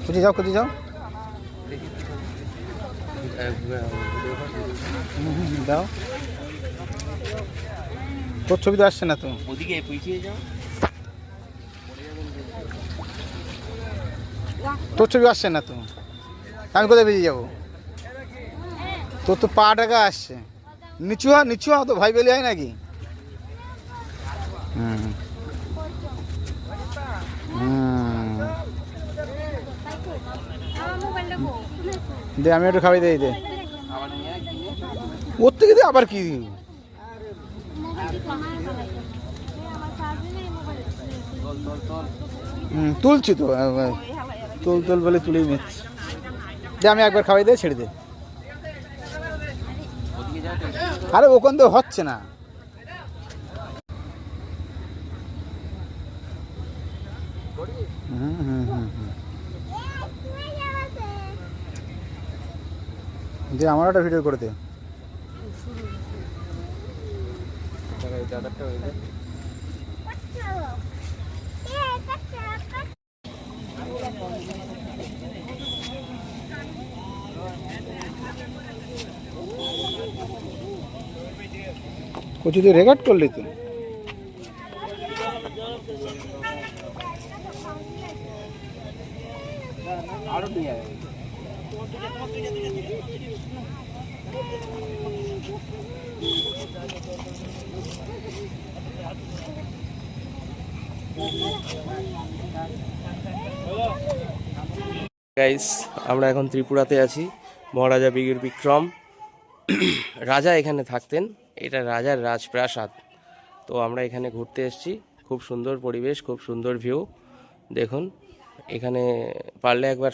খুঁজে যাও খুঁজে যাও। দাও, তোর ছবি তো আসছে না তো। ওদিকে পিছিয়ে যাও। তোর ছবি আসছে না তো, আমি কোথায় বেরিয়ে যাবো? তোর তো পা টাকা আসছে। নিচু হ, নিচু হ, তো ভাই বেরিয়ে হয় নাকি? হুম হুম, দে আমি একটু খাওয়াই, দে। ওর থেকে দে আবার কি? তুলছি তো, তুল বলে তুলেই নিচ্ছি। দে আমি একবার খাওয়াই, দে, ছেড়ে দে। আরে ওখান তো হচ্ছে না। হুম হুম হুম হুম, যে আমার একটা ভিডিও করে দে। কচু তুই রেকর্ড করলি তো? গাইস, আমরা এখন ত্রিপুরাতে আছি। মহারাজা বীর বিক্রম রাজা এখানে থাকতেন। এটা রাজার রাজপ্রাসাদ। তো আমরা এখানে ঘুরতে এসেছি। খুব সুন্দর পরিবেশ, খুব সুন্দর ভিউ। দেখুন, এখানে পারলে একবার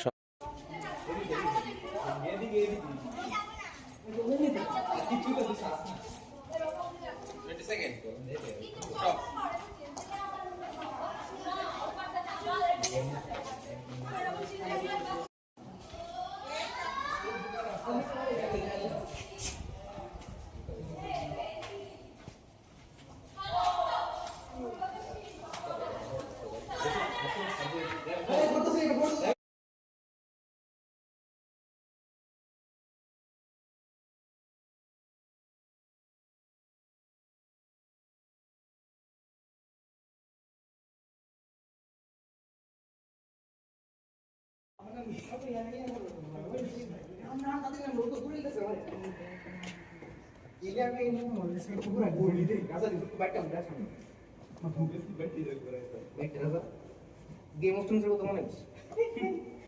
गेम ऑफ थ्रोन्स को तो माने